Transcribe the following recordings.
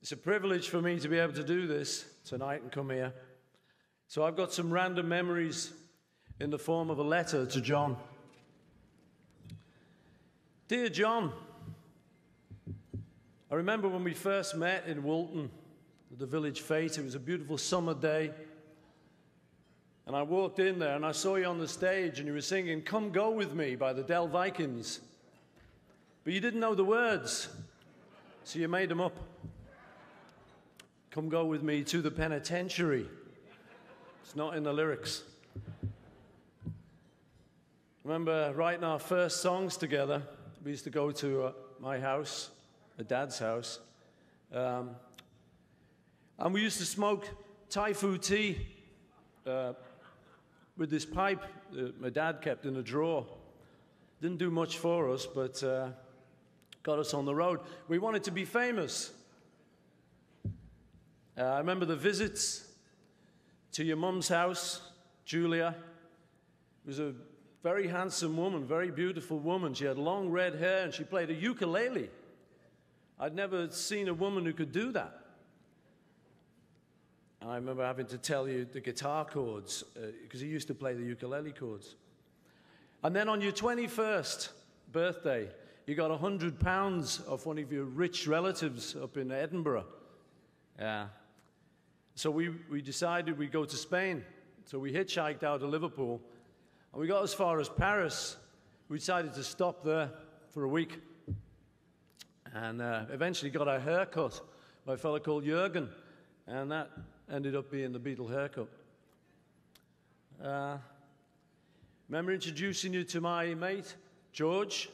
It's a privilege for me to be able to do this tonight and come here. So I've got some random memories in the form of a letter to John. Dear John, I remember when we first met in Woolton at the Village Fete. It was a beautiful summer day. And I walked in there and I saw you on the stage and you were singing "Come Go With Me" by the Del Vikings. But you didn't know the words, so you made them up. Come go with me to the penitentiary. It's not in the lyrics. Remember writing our first songs together. We used to go to my house, my dad's house, and we used to smoke Thai food tea with this pipe that my dad kept in a drawer. Didn't do much for us, but got us on the road. We wanted to be famous. I remember the visits to your mum's house, Julia. It was a very handsome woman, very beautiful woman. She had long red hair and she played a ukulele. I'd never seen a woman who could do that. And I remember having to tell you the guitar chords because he used to play the ukulele chords. And then on your 21st birthday, you got £100 off one of your rich relatives up in Edinburgh. Yeah. So we decided we'd go to Spain. So we hitchhiked out of Liverpool, and we got as far as Paris. We decided to stop there for a week, and eventually got our hair cut by a fellow called Jürgen, and that ended up being the Beatle haircut. Remember introducing you to my mate, George,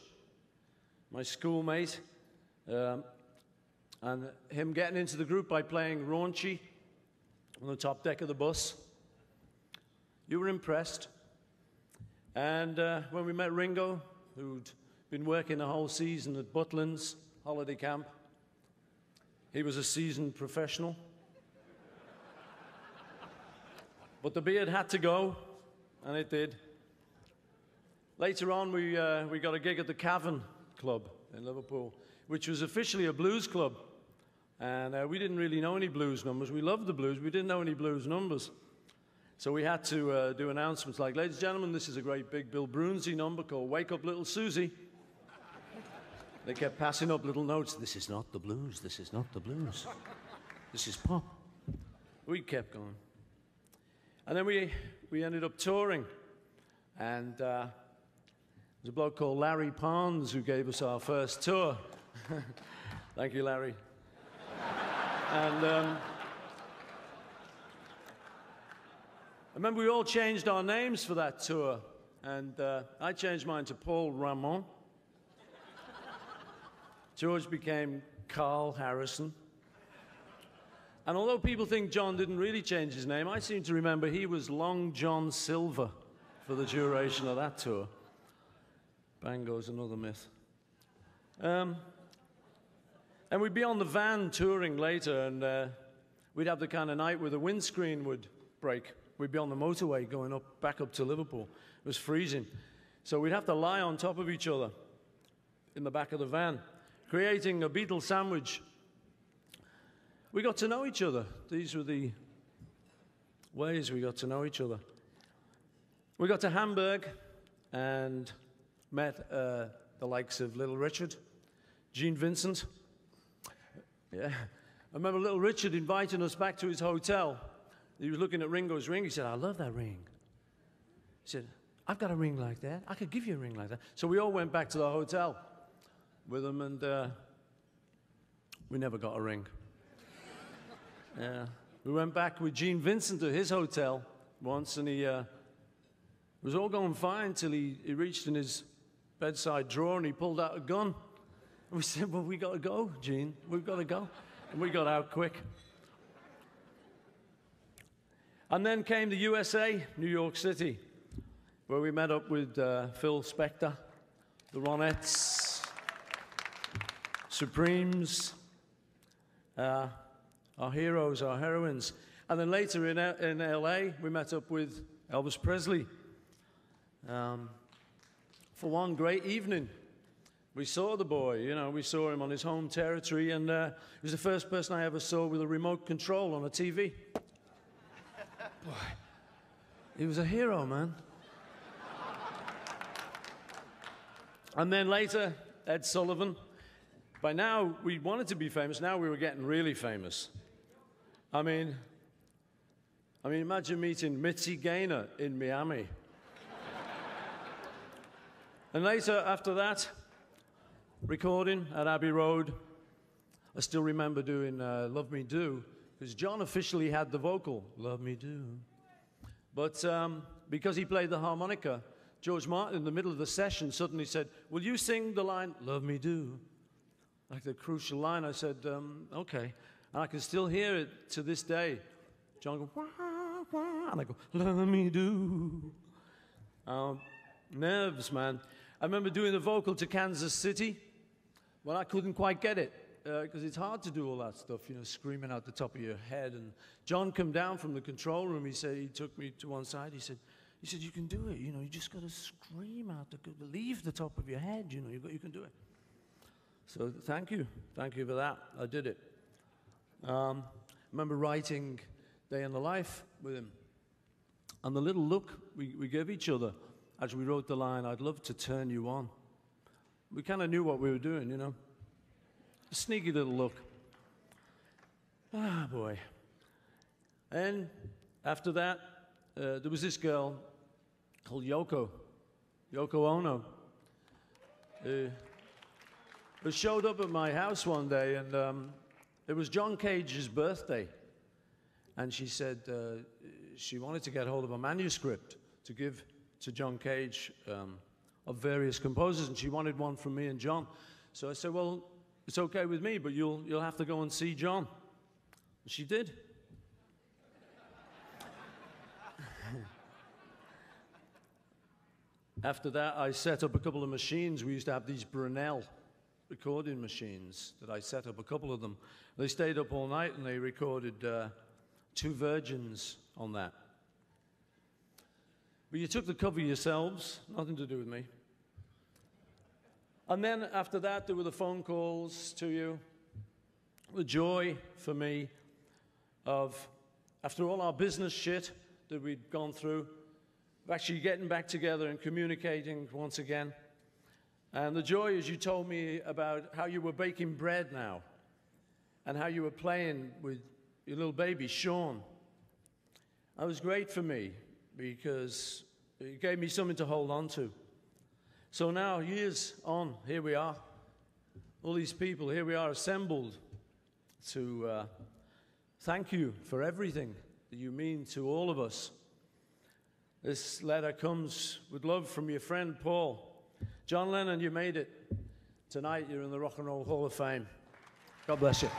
my schoolmate, and him getting into the group by playing Raunchy on the top deck of the bus. You were impressed. And when we met Ringo, who'd been working the whole season at Butlins holiday camp, he was a seasoned professional. But the beard had to go, and it did. Later on, we got a gig at the Cavern Club in Liverpool, which was officially a blues club. And we didn't really know any blues numbers. We loved the blues. We didn't know any blues numbers. So we had to do announcements like, "Ladies and gentlemen, this is a great big Bill Brunsey number called Wake Up Little Susie." They kept passing up little notes. "This is not the blues. This is not the blues. This is pop." We kept going. And then we ended up touring. And there's a bloke called Larry Pons who gave us our first tour. Thank you, Larry. And I remember we all changed our names for that tour. And I changed mine to Paul Ramon. George became Carl Harrison. And although people think John didn't really change his name, I seem to remember he was Long John Silver for the duration of that tour. Bang goes another myth. And we'd be on the van touring later, and we'd have the kind of night where the windscreen would break. We'd be on the motorway going back up to Liverpool. It was freezing. So we'd have to lie on top of each other in the back of the van, creating a Beatle sandwich. We got to know each other. These were the ways we got to know each other. We got to Hamburg and met the likes of Little Richard, Gene Vincent. Yeah. I remember Little Richard inviting us back to his hotel. He was looking at Ringo's ring. He said, "I love that ring." He said, "I've got a ring like that. I could give you a ring like that." So we all went back to the hotel with him, and we never got a ring. Yeah. We went back with Gene Vincent to his hotel once, and it was all going fine till he reached in his bedside drawer and he pulled out a gun. And we said, "Well, we got to go, Gene. We've got to go." And we got out quick. And then came the USA, New York City, where we met up with Phil Spector, the Ronettes, Supremes, our heroes, our heroines. And then later in LA, we met up with Elvis Presley for one great evening We saw the boy, you know, we saw him on his home territory, and he was the first person I ever saw with a remote control on a TV. Boy, he was a hero, man. And then later, Ed Sullivan. By now, we wanted to be famous. Now we were getting really famous. I mean, imagine meeting Mitzi Gaynor in Miami. And later, after that, recording at Abbey Road. I still remember doing Love Me Do, because John officially had the vocal, Love Me Do. But because he played the harmonica, George Martin, in the middle of the session, suddenly said, will you sing the line, Love Me Do? Like the crucial line. I said, okay. And I can still hear it to this day. John goes, wah, wah, and I go, Love Me Do. Nerves, man. I remember doing the vocal to Kansas City. Well, I couldn't quite get it, because it's hard to do all that stuff, you know, screaming out the top of your head. And John came down from the control room. He said, he took me to one side. He said, you can do it. You know, you just got to scream out, leave the top of your head. You know, you can do it. So thank you for that. I did it. I remember writing Day in the Life with him, and the little look we gave each other as we wrote the line, I'd love to turn you on. We kind of knew what we were doing, you know. A sneaky little look. Ah, boy. And after that, there was this girl called Yoko Ono, who showed up at my house one day, and it was John Cage's birthday. And she said she wanted to get hold of a manuscript to give to John Cage of various composers, and she wanted one from me and John. So I said, well, it's okay with me, but you'll have to go and see John. And she did. After that, I set up a couple of machines. We used to have these Brunel recording machines that I set up, a couple of them. They stayed up all night, and they recorded Two Virgins on that. But you took the cover yourselves, nothing to do with me. And then after that, there were the phone calls to you. The joy for me of, after all our business shit that we'd gone through, of actually getting back together and communicating once again. And the joy as you told me about how you were baking bread now, and how you were playing with your little baby, Sean. That was great for me, because it gave me something to hold on to. So now, years on, here we are. All these people, here we are assembled to thank you for everything that you mean to all of us. This letter comes with love from your friend Paul. John Lennon, you made it. Tonight, you're in the Rock and Roll Hall of Fame. God bless you.